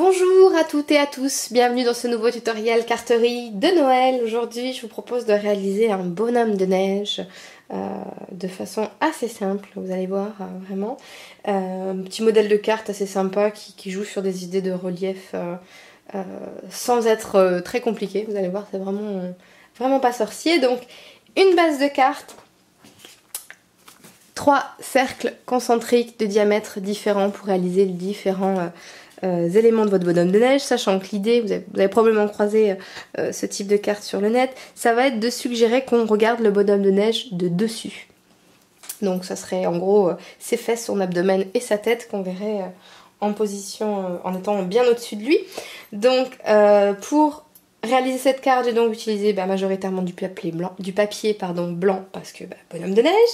Bonjour à toutes et à tous, bienvenue dans ce nouveau tutoriel carterie de Noël. Aujourd'hui je vous propose de réaliser un bonhomme de neige de façon assez simple, vous allez voir vraiment. Un petit modèle de carte assez sympa qui joue sur des idées de relief sans être très compliqué, vous allez voir, c'est vraiment pas sorcier. Donc une base de carte, 3 cercles concentriques de diamètre différents pour réaliser les différents éléments de votre bonhomme de neige, sachant que l'idée, vous avez probablement croisé ce type de carte sur le net, ça va être de suggérer qu'on regarde le bonhomme de neige de dessus. Donc ça serait en gros ses fesses, son abdomen et sa tête qu'on verrait en position, en étant bien au-dessus de lui. Donc pour réaliser cette carte, j'ai donc utilisé majoritairement du papier blanc parce que bonhomme de neige.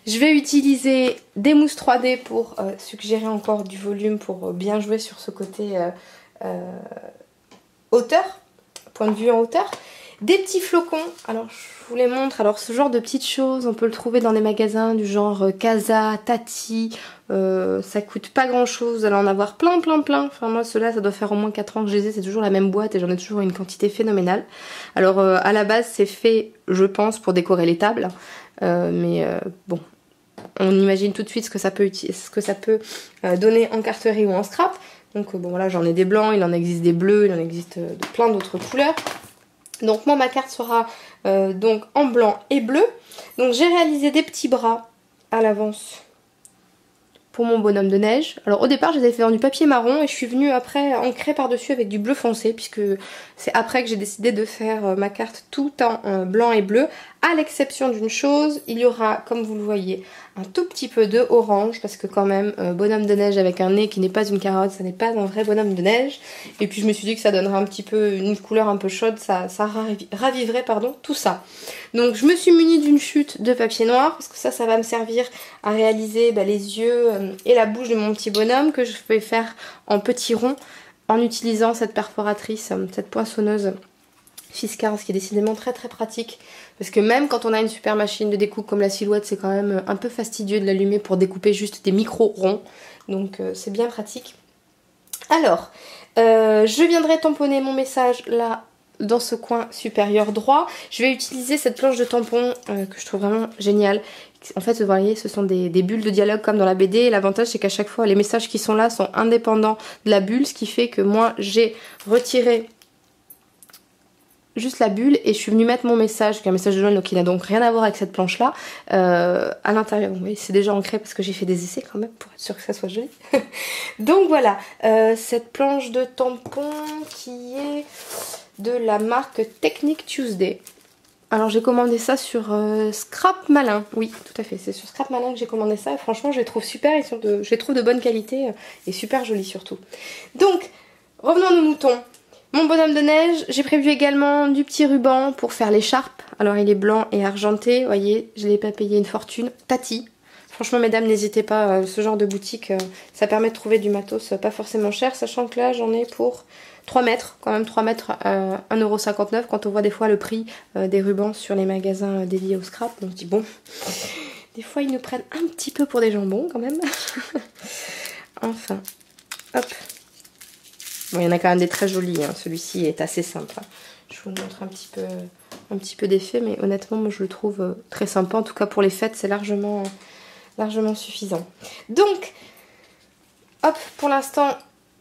Je vais utiliser des mousses 3D pour suggérer encore du volume, pour bien jouer sur ce côté hauteur, point de vue en hauteur. Des petits flocons, alors je vous les montre, alors ce genre de petites choses, on peut le trouver dans des magasins du genre Casa, Tati, ça coûte pas grand chose, vous allez en avoir plein, enfin moi ceux-là ça doit faire au moins 4 ans que je les ai, c'est toujours la même boîte et j'en ai toujours une quantité phénoménale. Alors à la base c'est fait, je pense, pour décorer les tables, bon, on imagine tout de suite ce que ça peut donner en carterie ou en scrap. Donc bon voilà, j'en ai des blancs, il en existe des bleus, il en existe de plein d'autres couleurs. Donc moi ma carte sera donc en blanc et bleu. Donc j'ai réalisé des petits bras à l'avance pour mon bonhomme de neige. Alors au départ je les ai fait dans du papier marron et je suis venue après ancrer par dessus avec du bleu foncé, puisque c'est après que j'ai décidé de faire ma carte tout en blanc et bleu, à l'exception d'une chose, il y aura, comme vous le voyez, un tout petit peu de orange, parce que quand même bonhomme de neige avec un nez qui n'est pas une carotte, ça n'est pas un vrai bonhomme de neige. Et puis je me suis dit que ça donnerait un petit peu une couleur un peu chaude, ça raviverait tout ça. Donc je me suis munie d'une chute de papier noir, parce que ça va me servir à réaliser les yeux et la bouche de mon petit bonhomme, que je vais faire en petits ronds en utilisant cette perforatrice, cette poinçonneuse Fiskars, qui est décidément très pratique, parce que même quand on a une super machine de découpe comme la Silhouette, c'est quand même un peu fastidieux de l'allumer pour découper juste des micros ronds, donc c'est bien pratique. Alors je viendrai tamponner mon message là dans ce coin supérieur droit. Je vais utiliser cette planche de tampon que je trouve vraiment géniale. En fait, vous voyez, ce sont des bulles de dialogue comme dans la BD, et l'avantage c'est qu'à chaque fois les messages qui sont là sont indépendants de la bulle, ce qui fait que moi j'ai retiré juste la bulle et je suis venue mettre mon message, qui est un message de Noël, donc qui n'a donc rien à voir avec cette planche là, à l'intérieur. Vous voyez, c'est déjà ancré parce que j'ai fait des essais quand même pour être sûr que ça soit joli. Donc voilà, cette planche de tampon qui est de la marque Technique Tuesday. Alors j'ai commandé ça sur Scrap Malin, oui tout à fait, c'est sur Scrap Malin que j'ai commandé ça, et franchement je les trouve super, je les trouve de bonne qualité et super jolis surtout. Donc revenons à nos moutons. Mon bonhomme de neige, j'ai prévu également du petit ruban pour faire l'écharpe. Alors il est blanc et argenté, vous voyez, je ne l'ai pas payé une fortune. Tati, franchement mesdames, n'hésitez pas, ce genre de boutique, ça permet de trouver du matos pas forcément cher, sachant que là j'en ai pour 3 mètres, quand même 3 mètres à 1,59 € quand on voit des fois le prix des rubans sur les magasins dédiés au scrap. On se dit bon, des fois ils nous prennent un petit peu pour des jambons quand même. Enfin, hop. Bon, il y en a quand même des très jolis, hein. Celui-ci est assez simple. Hein. Je vous montre un petit peu d'effet, mais honnêtement, moi je le trouve très sympa. En tout cas pour les fêtes, c'est largement suffisant. Donc, hop, pour l'instant,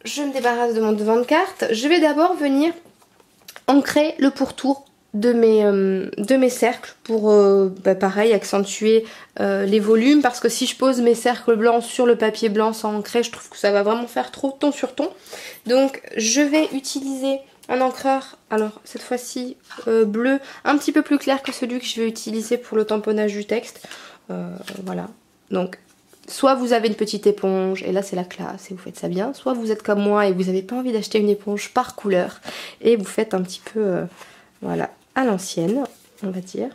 je me débarrasse de mon devant de carte. Je vais d'abord venir ancrer le pourtour de mes cercles pour pareil accentuer les volumes, parce que si je pose mes cercles blancs sur le papier blanc sans ancrer, je trouve que ça va vraiment faire trop ton sur ton. Donc je vais utiliser un encreur, alors cette fois-ci bleu, un petit peu plus clair que celui que je vais utiliser pour le tamponnage du texte. Voilà, donc soit vous avez une petite éponge et là c'est la classe et vous faites ça bien, soit vous êtes comme moi et vous n'avez pas envie d'acheter une éponge par couleur et vous faites un petit peu voilà, à l'ancienne, on va dire.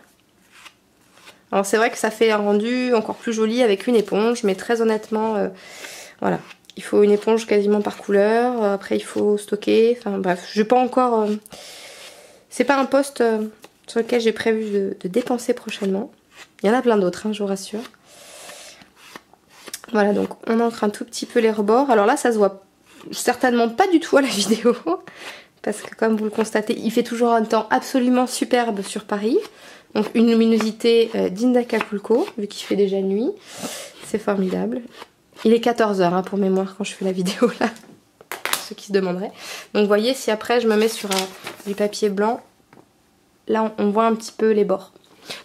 Alors c'est vrai que ça fait un rendu encore plus joli avec une éponge, mais très honnêtement, voilà. Il faut une éponge quasiment par couleur, après il faut stocker, enfin bref, je n'ai pas encore... c'est pas un poste sur lequel j'ai prévu de dépenser prochainement. Il y en a plein d'autres, hein, je vous rassure. Voilà, donc on ancre un tout petit peu les rebords. Alors là, ça se voit certainement pas du tout à la vidéo. Parce que comme vous le constatez, il fait toujours un temps absolument superbe sur Paris. Donc une luminosité digne d'Acapulco, vu qu'il fait déjà nuit. C'est formidable. Il est 14 h hein, pour mémoire quand je fais la vidéo là. Pour ceux qui se demanderaient. Donc vous voyez, si après je me mets sur du papier blanc, là on voit un petit peu les bords.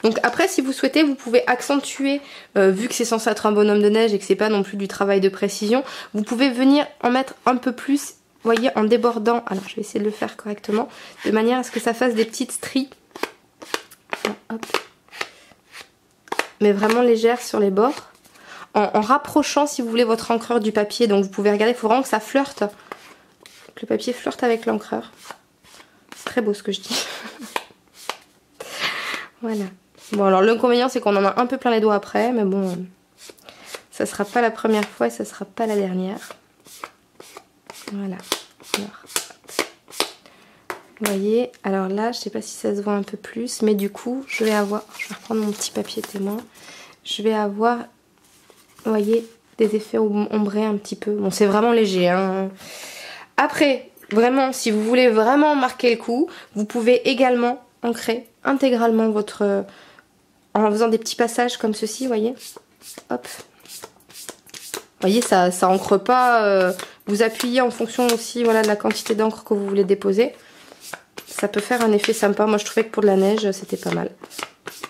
Donc après, si vous souhaitez, vous pouvez accentuer, vu que c'est censé être un bonhomme de neige et que c'est pas non plus du travail de précision, vous pouvez venir en mettre un peu plus, vous voyez, en débordant. Alors je vais essayer de le faire correctement, de manière à ce que ça fasse des petites stries. Hop. Mais vraiment légères sur les bords. En rapprochant, si vous voulez, votre encreur du papier. Donc vous pouvez regarder, il faut vraiment que ça flirte. Que le papier flirte avec l'encreur. C'est très beau ce que je dis. Voilà. Bon, alors l'inconvénient, c'est qu'on en a un peu plein les doigts après. Mais bon, ça sera pas la première fois et ça sera pas la dernière. Voilà. Alors, vous voyez, alors là, je sais pas si ça se voit un peu plus. Mais du coup, je vais reprendre mon petit papier témoin. Je vais avoir... Vous voyez, des effets ombrés un petit peu. Bon, c'est vraiment léger. Hein. Après, vraiment, si vous voulez vraiment marquer le coup, vous pouvez également ancrer intégralement votre... en faisant des petits passages comme ceci, vous voyez. Hop. Vous voyez, ça ancre pas. Vous appuyez en fonction aussi voilà, de la quantité d'encre que vous voulez déposer. Ça peut faire un effet sympa. Moi, je trouvais que pour de la neige, c'était pas mal.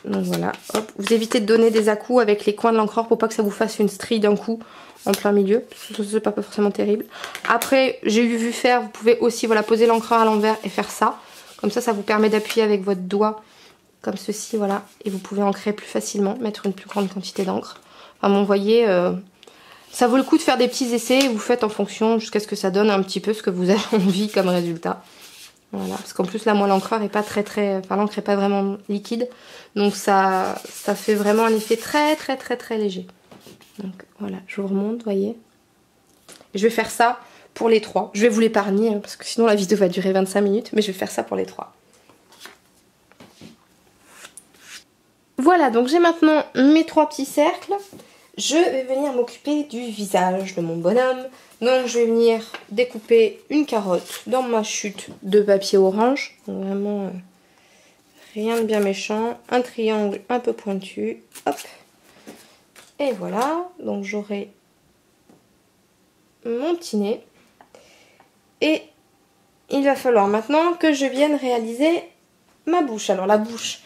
Donc voilà, hop. Vous évitez de donner des à-coups avec les coins de l'encreur pour pas que ça vous fasse une strie d'un coup en plein milieu. C'est pas forcément terrible. Après, j'ai vu faire, vous pouvez aussi voilà, poser l'encreur à l'envers et faire ça. Comme ça vous permet d'appuyer avec votre doigt, comme ceci, voilà. Et vous pouvez ancrer plus facilement, mettre une plus grande quantité d'encre. Enfin bon, vous voyez, ça vaut le coup de faire des petits essais et vous faites en fonction jusqu'à ce que ça donne un petit peu ce que vous avez envie comme résultat. Voilà, parce qu'en plus là moi l'encreur est pas enfin l'encre est pas vraiment liquide, donc ça fait vraiment un effet très léger. Donc voilà, je vous remonte, voyez. Et je vais faire ça pour les trois. Je vais vous l'épargner hein, parce que sinon la vidéo va durer 25 minutes, mais je vais faire ça pour les trois. Voilà, donc j'ai maintenant mes trois petits cercles. Je vais venir m'occuper du visage de mon bonhomme. Donc je vais venir découper une carotte dans ma chute de papier orange. Donc vraiment rien de bien méchant. Un triangle un peu pointu. Hop. Et voilà. Donc j'aurai mon petit nez. Et il va falloir maintenant que je vienne réaliser ma bouche. Alors la bouche,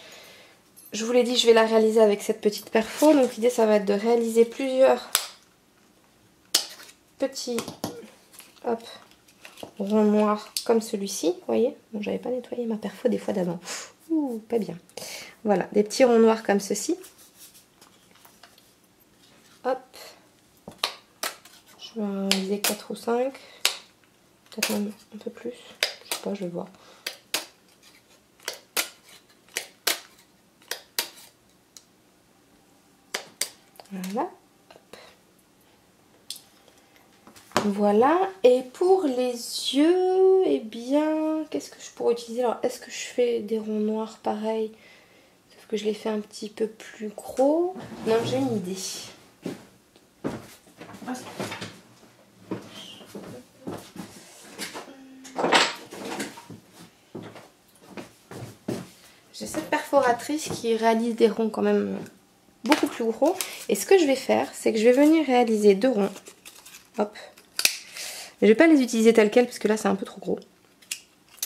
je vous l'ai dit, je vais la réaliser avec cette petite perfo. Donc l'idée ça va être de réaliser plusieurs petits ronds noirs comme celui-ci. Vous voyez, bon, j'avais pas nettoyé ma perfo des fois d'avant. Ouh, pas bien. Voilà, des petits ronds noirs comme ceci. Hop. Je vais en réaliser 4 ou 5. Peut-être même un peu plus. Je sais pas, je vais voir. Voilà. Voilà. Et pour les yeux, eh bien, qu'est-ce que je pourrais utiliser? Alors, est-ce que je fais des ronds noirs pareil? Sauf que je les fais un petit peu plus gros. Non, j'ai une idée. J'ai cette perforatrice qui réalise des ronds quand même beaucoup plus gros. Et ce que je vais faire, c'est que je vais venir réaliser 2 ronds. Hop. Je vais pas les utiliser tels quels parce que là c'est un peu trop gros.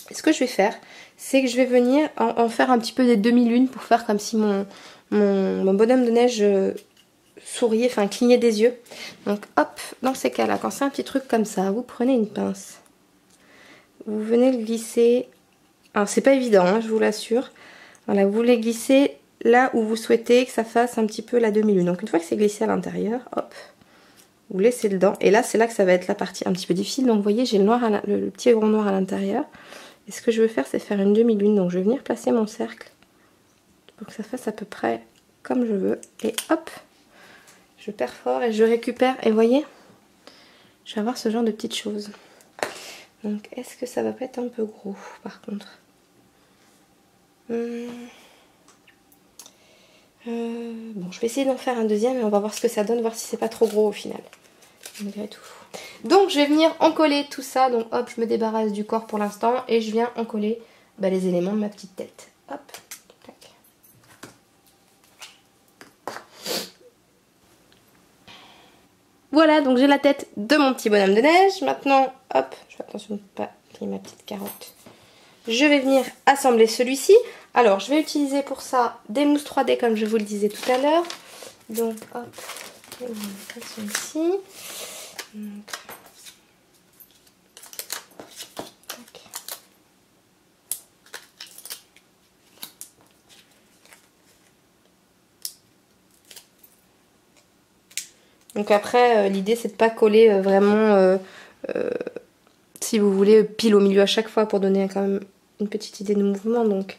Et ce que je vais faire, c'est que je vais venir en faire un petit peu des demi-lunes pour faire comme si mon bonhomme de neige souriait, enfin clignait des yeux. Donc hop, dans ces cas-là, quand c'est un petit truc comme ça, vous prenez une pince. Vous venez le glisser. Alors c'est pas évident, hein, je vous l'assure. Voilà, vous les glissez là où vous souhaitez que ça fasse un petit peu la demi-lune. Donc une fois que c'est glissé à l'intérieur, hop, vous laissez dedans. Et là, c'est là que ça va être la partie un petit peu difficile. Donc vous voyez, j'ai le petit rond noir à l'intérieur. Et ce que je veux faire, c'est faire une demi-lune. Donc je vais venir placer mon cercle pour que ça fasse à peu près comme je veux. Et hop, je perfore et je récupère. Et vous voyez, je vais avoir ce genre de petites choses. Donc est-ce que ça va pas être un peu gros par contre? Bon, je vais essayer d'en faire un deuxième et on va voir ce que ça donne, voir si c'est pas trop gros au final. Malgré tout. Donc je vais venir encoller tout ça. Donc hop, je me débarrasse du corps pour l'instant et je viens encoller les éléments de ma petite tête. Hop, tac. Voilà, donc j'ai la tête de mon petit bonhomme de neige. Maintenant, hop, je fais attention de ne pas plier ma petite carotte. Je vais venir assembler celui-ci. Alors, je vais utiliser pour ça des mousses 3D comme je vous le disais tout à l'heure. Donc, hop, je vais mettre celui-ci. Donc après, l'idée c'est de pas coller vraiment, si vous voulez, pile au milieu à chaque fois pour donner quand même une petite idée de mouvement. Donc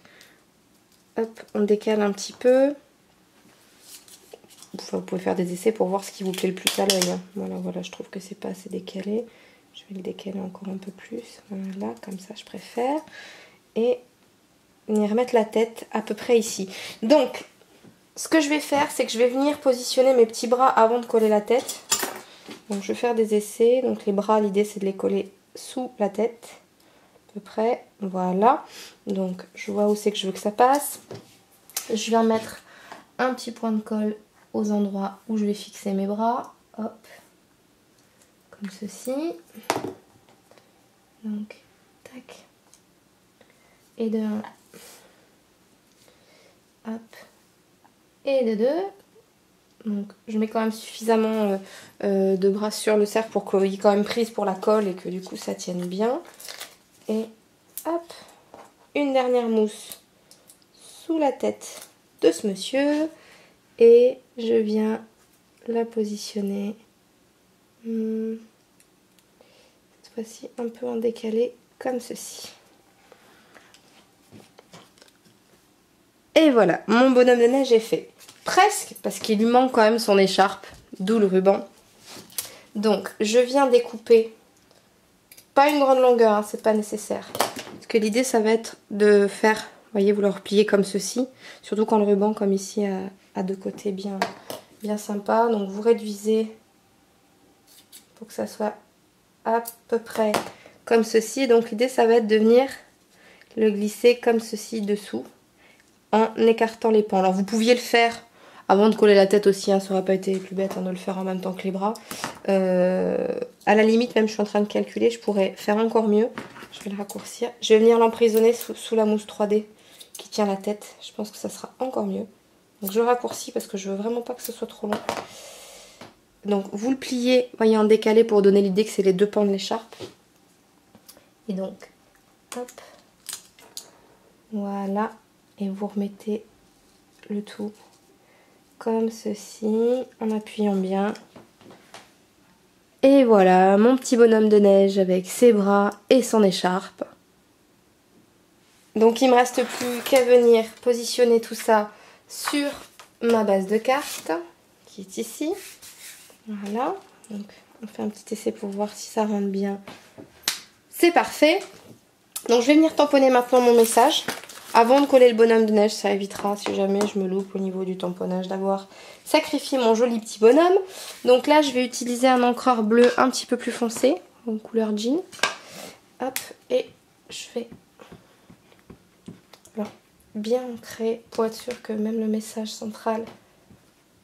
hop, on décale un petit peu. Enfin, vous pouvez faire des essais pour voir ce qui vous plaît le plus à l'œil. Hein. Voilà, je trouve que c'est pas assez décalé. Je vais le décaler encore un peu plus. Voilà, comme ça je préfère. Et venir mettre la tête à peu près ici. Donc, ce que je vais faire, c'est que je vais venir positionner mes petits bras avant de coller la tête. Donc je vais faire des essais. Donc les bras, l'idée c'est de les coller sous la tête. À peu près. Voilà. Donc je vois où c'est que je veux que ça passe. Je viens mettre un petit point de colle aux endroits où je vais fixer mes bras. Hop. Comme ceci. Donc, tac. Et de 1. Hop. Et de 2. Donc je mets quand même suffisamment de bras sur le cercle pour qu'il y ait quand même prise pour la colle et que du coup ça tienne bien. Et hop, une dernière mousse sous la tête de ce monsieur. Et je viens la positionner cette fois-ci un peu en décalé comme ceci. Et voilà, mon bonhomme de neige est fait. Presque, parce qu'il lui manque quand même son écharpe, d'où le ruban. Donc, je viens découper, pas une grande longueur, hein, c'est pas nécessaire. Parce que l'idée, ça va être de faire, vous voyez, vous le repliez comme ceci. Surtout quand le ruban, comme ici, a deux côtés bien sympa. Donc, vous réduisez pour que ça soit à peu près comme ceci. Donc, l'idée, ça va être de venir le glisser comme ceci dessous, en écartant les pans. Alors, vous pouviez le faire avant de coller la tête aussi, hein, ça aurait pas été plus bête hein, de le faire en même temps que les bras. À la limite, même je suis en train de calculer, je pourrais faire encore mieux. Je vais le raccourcir. Je vais venir l'emprisonner sous la mousse 3D qui tient la tête. Je pense que ça sera encore mieux. Donc je raccourcis parce que je veux vraiment pas que ce soit trop long. Donc vous le pliez, voyez, en décalé pour donner l'idée que c'est les deux pans de l'écharpe. Et donc, hop, voilà. Et vous remettez le tout comme ceci, en appuyant bien. Et voilà, mon petit bonhomme de neige avec ses bras et son écharpe. Donc il me reste plus qu'à venir positionner tout ça sur ma base de cartes, qui est ici. Voilà, donc on fait un petit essai pour voir si ça rentre bien. C'est parfait. Donc je vais venir tamponner maintenant mon message. Avant de coller le bonhomme de neige, ça évitera, si jamais je me loupe au niveau du tamponnage, d'avoir sacrifié mon joli petit bonhomme. Donc là, je vais utiliser un encreur bleu un petit peu plus foncé, en couleur jean. Hop, et je vais bien ancrer pour être sûr que même le message central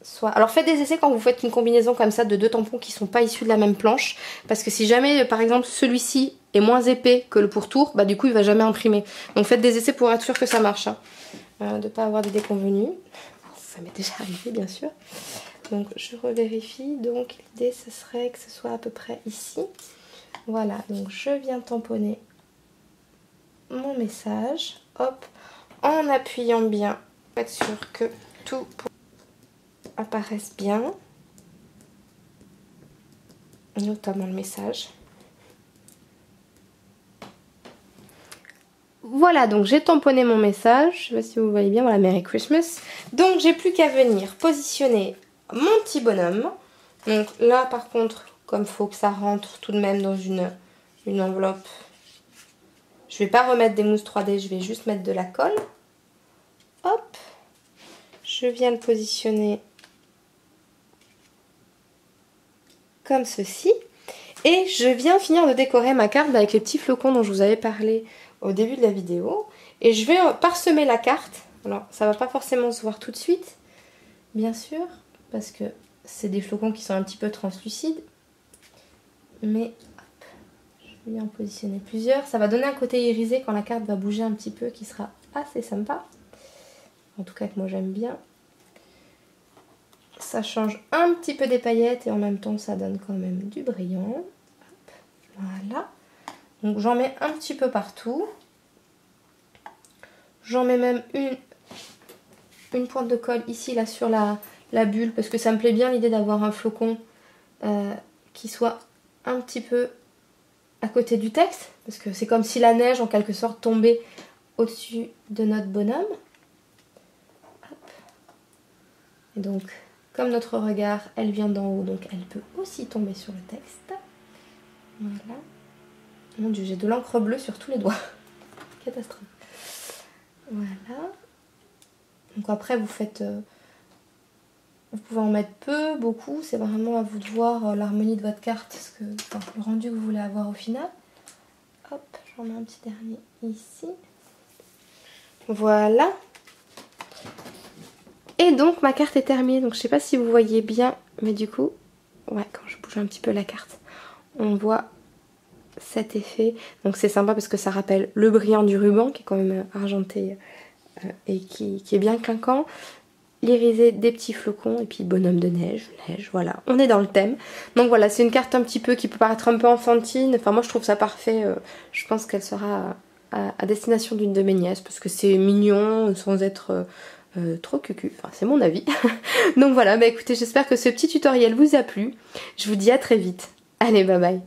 soit... Alors faites des essais quand vous faites une combinaison comme ça de deux tampons qui ne sont pas issus de la même planche. Parce que si jamais, par exemple, celui-ci est moins épais que le pourtour, bah du coup il va jamais imprimer. Donc faites des essais pour être sûr que ça marche, hein. De ne pas avoir des déconvenus. Ça m'est déjà arrivé bien sûr. Donc je revérifie. Donc l'idée ce serait que ce soit à peu près ici. Voilà, donc je viens tamponner mon message. Hop, en appuyant bien pour être sûr que tout apparaisse bien. Notamment le message. Voilà, donc j'ai tamponné mon message, je sais pas si vous voyez bien, voilà, Merry Christmas. Donc j'ai plus qu'à venir positionner mon petit bonhomme. Donc là par contre, comme il faut que ça rentre tout de même dans une enveloppe, je vais pas remettre des mousses 3D, je vais juste mettre de la colle. Hop, je viens le positionner comme ceci. Et je viens finir de décorer ma carte avec les petits flocons dont je vous avais parlé au début de la vidéo. Et je vais parsemer la carte. Alors ça va pas forcément se voir tout de suite, bien sûr, parce que c'est des flocons qui sont un petit peu translucides. Mais hop, je vais en positionner plusieurs. Ça va donner un côté irisé quand la carte va bouger un petit peu, qui sera assez sympa. En tout cas que moi j'aime bien. Ça change un petit peu des paillettes et en même temps ça donne quand même du brillant. Hop, voilà. Donc j'en mets un petit peu partout. J'en mets même une pointe de colle ici là sur la bulle parce que ça me plaît bien l'idée d'avoir un flocon qui soit un petit peu à côté du texte parce que c'est comme si la neige en quelque sorte tombait au-dessus de notre bonhomme. Hop. Et donc comme notre regard elle vient d'en haut donc elle peut aussi tomber sur le texte. Voilà. Mon dieu, j'ai de l'encre bleue sur tous les doigts. Catastrophe. Voilà. Donc après vous faites... vous pouvez en mettre peu, beaucoup. C'est vraiment à vous de voir l'harmonie de votre carte. Enfin, le rendu que vous voulez avoir au final. Hop, j'en mets un petit dernier ici. Voilà. Et donc ma carte est terminée. Donc je sais pas si vous voyez bien. Mais du coup, ouais, quand je bouge un petit peu la carte, on voit cet effet. Donc c'est sympa parce que ça rappelle le brillant du ruban qui est quand même argenté et qui est bien clinquant. L'irisé des petits flocons et puis bonhomme de neige, voilà, on est dans le thème. Donc voilà, c'est une carte un petit peu qui peut paraître un peu enfantine. Enfin moi je trouve ça parfait, je pense qu'elle sera à destination d'une de mes nièces parce que c'est mignon sans être trop cucu, enfin c'est mon avis. Donc voilà, bah écoutez, j'espère que ce petit tutoriel vous a plu. Je vous dis à très vite. Allez, bye bye.